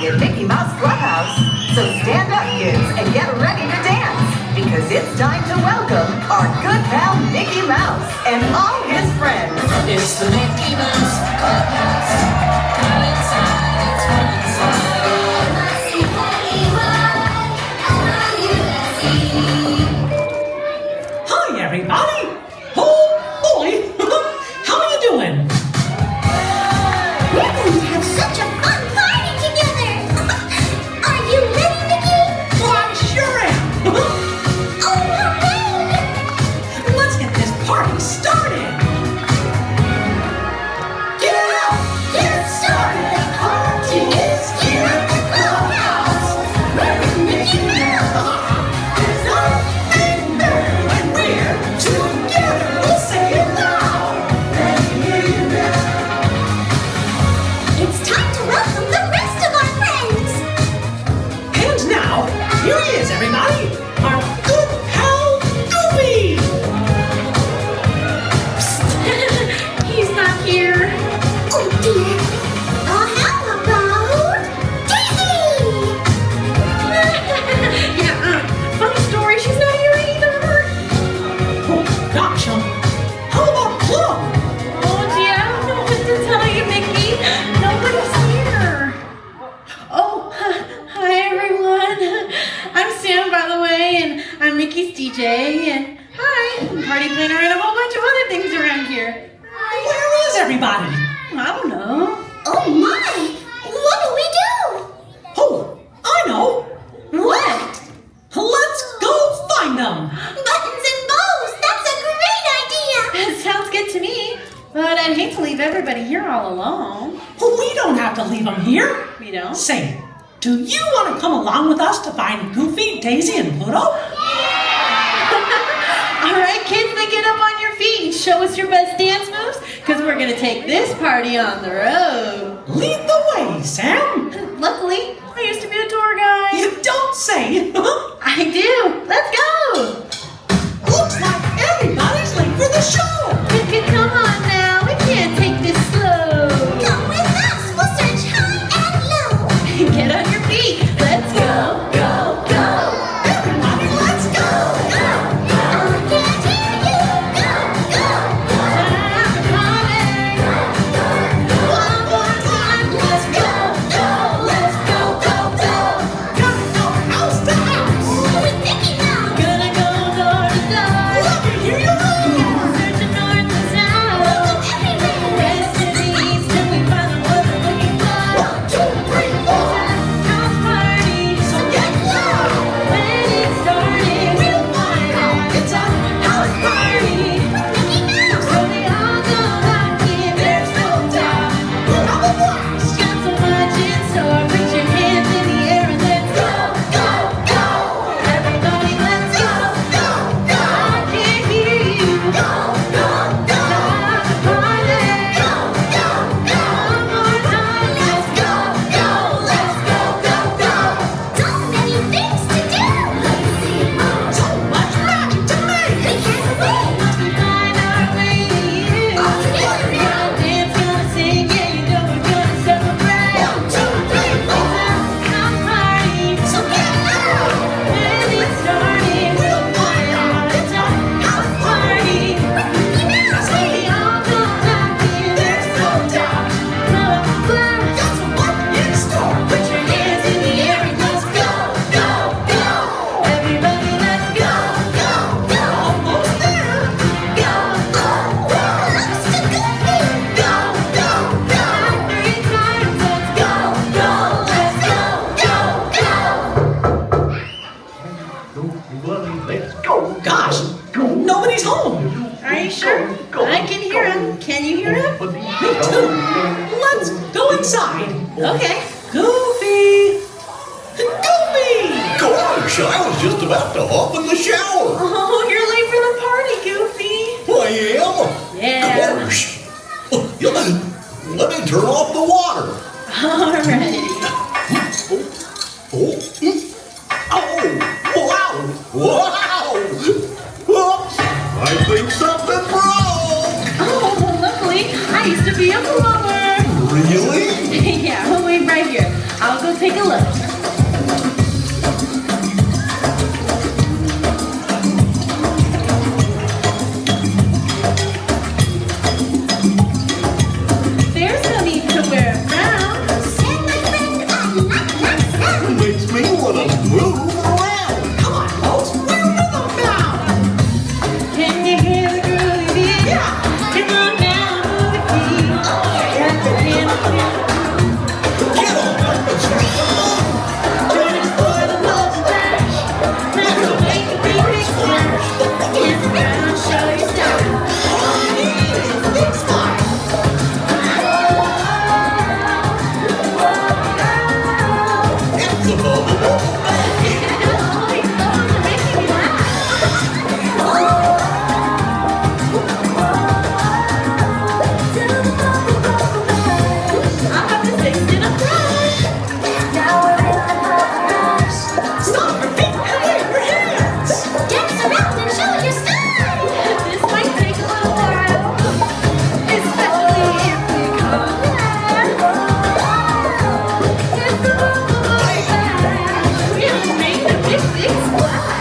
party at Mickey Mouse Clubhouse. So stand up, kids, and get ready to dance, because it's time to welcome our good pal Mickey Mouse and all his friends. It's the Mickey Mouse Clubhouse. Come inside, it's fun inside. Hi, everybody. Oh, boy. How are you doing? We're going to have such a fun party together! Are you ready, Mickey? Well, I sure am. Oh, hooray! Let's get this party started. Get up! Get started! The party is here at the Clubhouse! We're with Mickey Mouse! There's nothing better when we're together. We'll say it loud. Let me hear you now. It's time to welcome the rest of our friends! And now, here he is, everybody. Our good pal, Goofy. He's not here. Oh dear! How about Daisy? Yeah, funny story, she's not here either. Oh, gosh. How about Plum? Oh, gee, I don't know what to tell you, Mickey. Nobody's here. Oh, hi, everyone. I'm Sam, by the way, and I'm Mickey's DJ, and hi, I'm party planner and a whole bunch of other things around here. Where is everybody? I don't know. Oh my! What do we do? Oh, I know. What? Let's go find them. Buttons and bows! That's a great idea! It sounds good to me, but I'd hate to leave everybody here all alone. Well, we don't have to leave them here. We don't? Say, do you want to come along with us to find Goofy, Daisy, and Pluto? All right, kids, then get up on your feet and show us your best dance moves, because we're going to take this party on the road. Lead the way, Sam. Luckily, I used to be a tour guide. You don't say. I do. Let's go. Looks like everybody's late for the show. Come on now. We can't take this slow. Come with us! We'll search high and low! Get on your feet. Let's go, go, go. Everybody, let's go. I can't hear you! Go, go! Time to party. One more time! Let's go, go! Let's go, go, go! Gotta go house to house. With Mickey Mouse! Gonna go door to door. Let me hear you roar. Searching north and south. Everywhere! West to the east till we find the one we're looking for. 1, 2, 3, 4. House party. So get loud. When it started, we'll find out it's a house party. Mickey Mouse! So we all go like it, there's no doubt. We'll have a blast. Got so much in store, put your hands in the air and let's go, go, go. Everybody, let's go, go, go. I can't hear you. Go, go, go. Time to party. Go, go, go. One more time, let's go, go, let's go, go, go. So many things to do! So much magic to make. We can't wait! We find our way in. All together now! Gonna dance, gonna sing, yeah, you know we're gonna celebrate. 1, 2, 3, 4! House party. So get loud! When it started, we'll find out it's a house party. Mickey Mouse! We all go like it, there's no doubt. Blah, blah. Got some fun in store. Put your hands in the air and let's go, go, go. Everybody, let's go, go, go. Almost there. Go, go, go. Close to Goofy! Go, go, go. 3 times, let's go, go, let's go, go, go. Gosh, nobody's home. Are you sure? I can hear him. Can you hear him? Me too. Let's go inside. Okay. Goofy. Goofy. Gosh, I was just about to hop in the shower. Oh, you're late for the party, Goofy. I am. Yeah. Gosh. Let me turn off the water. Alrighty. Oh, wow. Wow. Whoops. I think something broke. Oh, luckily, I used to be a plumber. Really? Yeah, we'll wait right here. I'll go take a Get on up and start the fun. Join us for the most splash. Let's go make a big, big splash. Get around, show your style. All you need is a big smile. It's a bubble bubble bash. All these bubbles are making me laugh. I'm about to taste it up front. Now we're in the bubble rush. Stop your feet and wave your hands. Dance around and show your style. This might take a little while, especially if we come back. It's the bubble bash. We have made a big, big splash.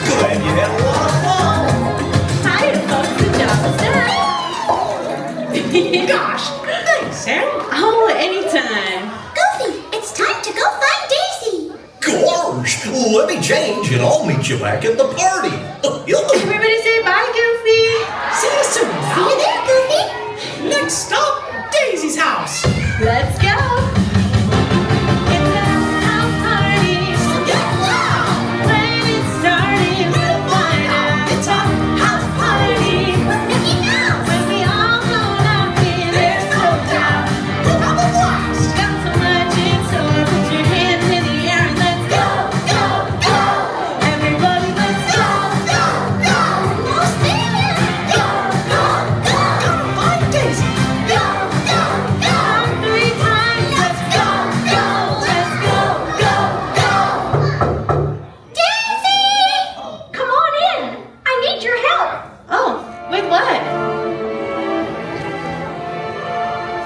Glad you had a lot of fun. Hiya, folks. Good job, Sam. Gosh, thanks, Sam. Oh, anytime. Goofy, it's time to go find Daisy. Gosh, let me change and I'll meet you back at the party. Everybody say bye, Goofy. See you soon. See you there, Goofy. Next stop, Daisy's house. Let's go. It's a house party. So get loud. When it's starting, we'll find out. It's a house party. With Mickey Mouse. When we all go knocking, there's no doubt. We'll have a blast. Got so much in store. Put your hands in the air and let's go, go, go. Everybody, let's go. Go, go, No spinning. Go, go, go. gotta find Daisy. Go, go, go. On 3 times, let's go, go, let's go, go, go. Daisy! Come on in. I need your help. Oh, with what?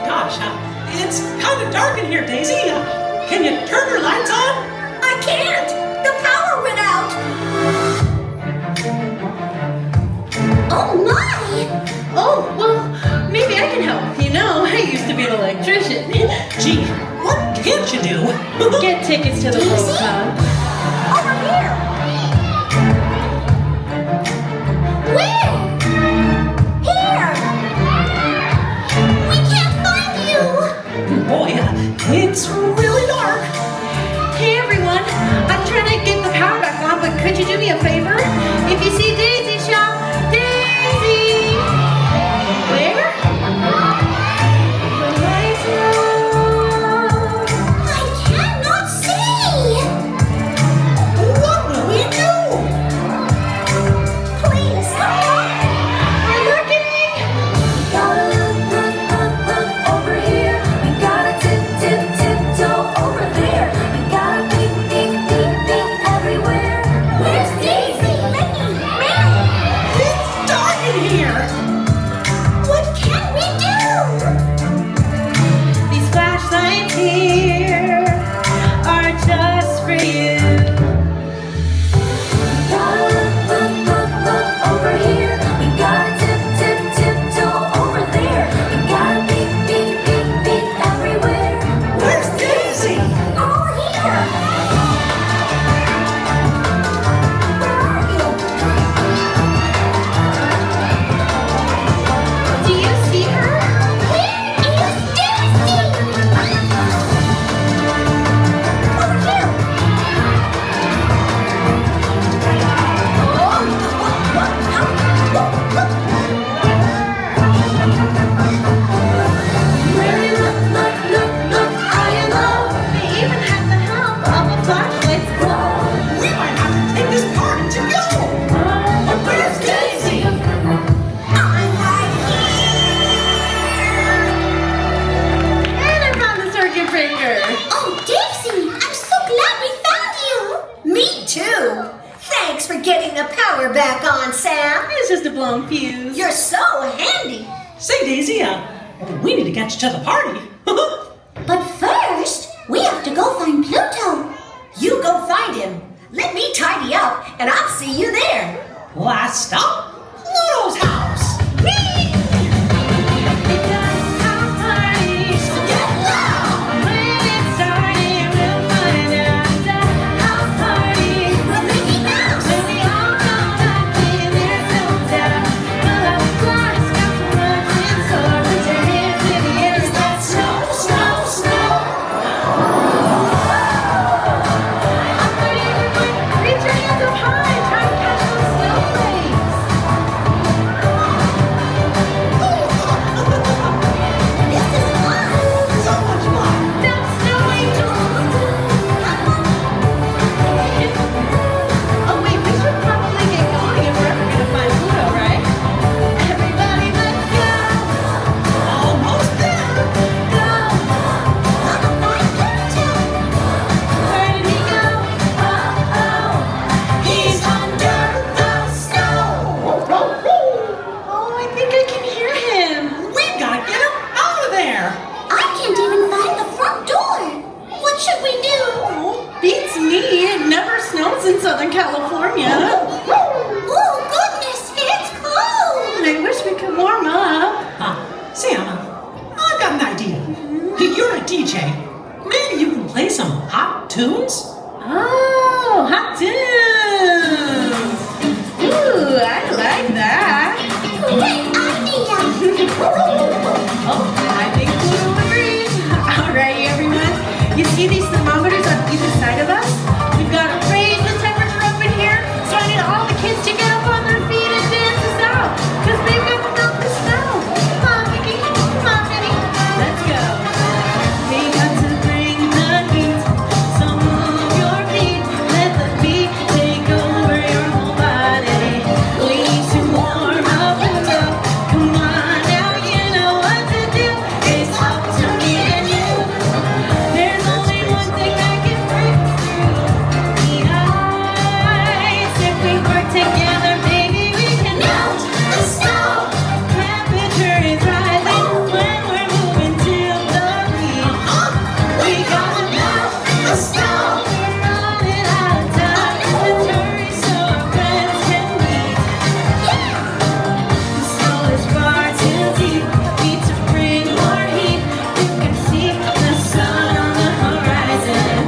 Gosh, it's kind of dark in here, Daisy. Can you turn your lights on? I can't. The power went out. Oh my! Oh, well, maybe I can help. You know, I used to be an electrician. Gee, what can't you do? Get tickets to the Daisy? World Cup. Over here. Where? Here. We can't find you. Boy, it's really dark. Hey everyone, I'm trying to get the power back on, but could you do me a favor? If you see Daisy, shout, Daisy! Where? The lights are on. I cannot see. What will we do? Please, come We're looking! Gotta look over here. We gotta tiptoe over there. We gotta peek everywhere. Where's Daisy? Mickey, Mary. It's dark in here. What can we do? These flashlights here are just for you. Gotta look over here. We gotta tiptoe over there. We gotta peek everywhere. Where's Daisy? All here. Where are you? Do you see her? Where is Daisy? Over here. Really look high and low. They even have the help of a flashlight. We might have to take this party to go. But where's Daisy? I'm right here. And I found the circuit breaker. Oh, Daisy, I'm so glad we found you. Me too. Thanks for getting the power back on, Sam. It's just a blown fuse. You're so handy. Say, Daisy, we need to get you to the party. But first, we have to go find Pluto. You go find him. Let me tidy up, and I'll see you there. Last stop, Pluto's house. It's a house party. So get loud. When it's starting, we'll find out. It's a house party. With Mickey Mouse. When we all go knocking, there's no doubt. We'll have course we can warm up. Sam, I've got an idea. If you're a DJ, maybe you can play some hot tunes? Oh, hot tunes. Ooh, I like that. Great idea! Oh, I think Pluto agrees. Alrighty, everyone. You see these thermometers on either side of us? We've got to raise the temperature up in here, so I need all the kids to get up on their feet and dance us out, because they've got to melt the snow. Come on, Mickey. Come on, Minnie. Let's go. We got to bring the heat, so move your feet. Let the beat take over your whole body. We need to warm up Pluto. Come on now, you know what to do. It's up to me and you. There's only one thing that can break us through the ice. If we work together, maybe we can melt the snow. Temperature is rising when we're moving to the beat. We gotta melt the snow. We're running out of time. Let's hurry so our friends can meet. The snow is far too deep. Need to bring more heat. You can see the sun on the horizon.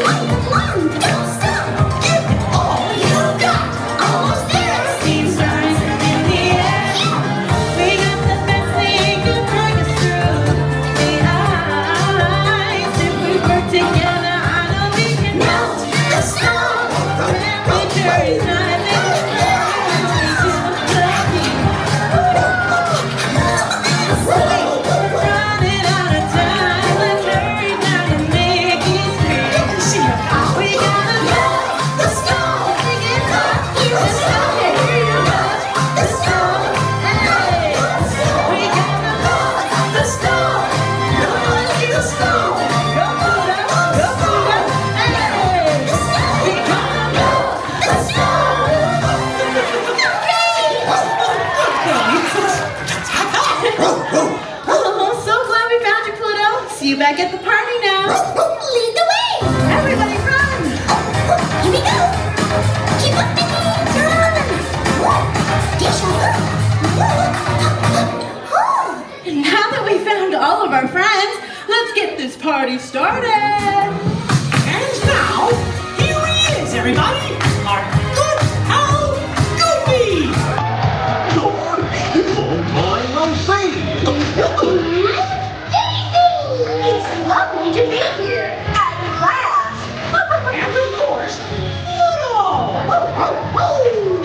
Come on, don't stop! Give it all you've got! Almost there! Steam's rising in the air. We got the best thing to break us through the ice. If we work together, I know we can melt the snow. Temperature is rising. Running out of time. Let's hurry now and make it scream. See ya, pal. We gotta melt the snow. Bring it up. Hear the snow. Hear you melt the snow. Hey. We gotta melt the snow. No one see the snow. Go Pluto. Go Pluto. Hey. We gotta melt the snow. Oh, so glad we found you, Pluto. See you back at the party now. Lead the way! Everybody run. Here we go! Keep up, Mickey! Run! Deja vu! And now that we found all of our friends, let's get this party started. And now, here he is, everybody! Our good pal, Goofy! Long time no see. It's lovely to be here! At last! And of course, Pluto!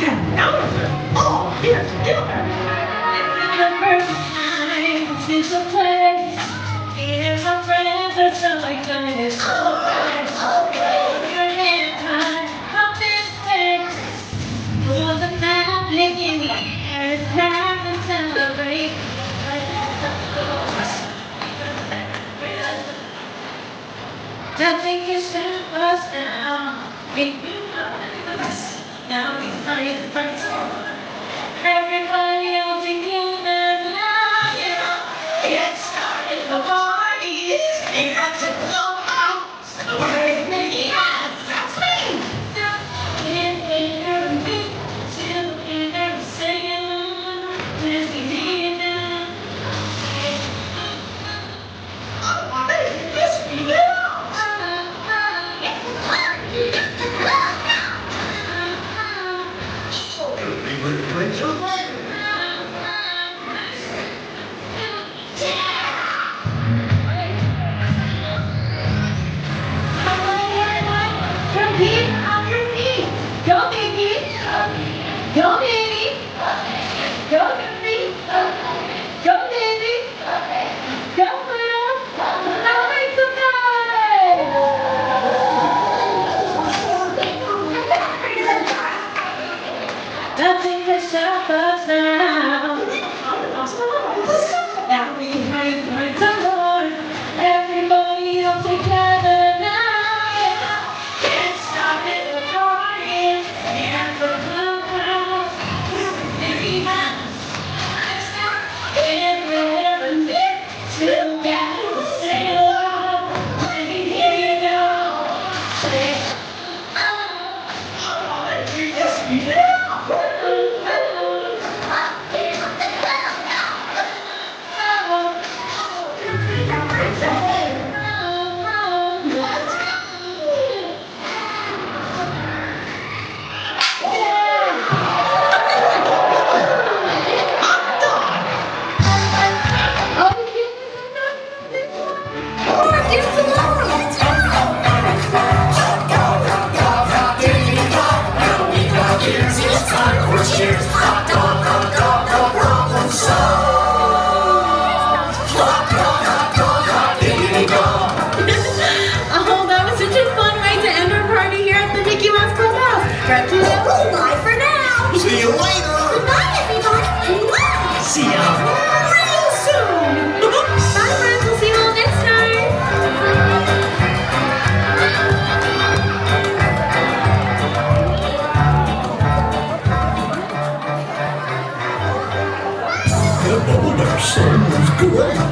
And now they're all here together. The first time, this is a place. Here's my friends are so excited. Your hand time, up this place. For the magic in the air, it's time to celebrate. Nothing can stop us now. We now we find the first. Everybody all together now, yeah. Get started the party. We have to go out. So we're making us. That's me. In every beat, till in every second. Let me hear you now. Yes, we will! Repeat after me. Go, Mickey. Go, Minnie. Go, Goofy. subscribe to them. Bye for now. See you later. Goodbye, everybody. Bye. See ya real soon. Bye, friends. We'll see you all next time. That bubble dust song was great.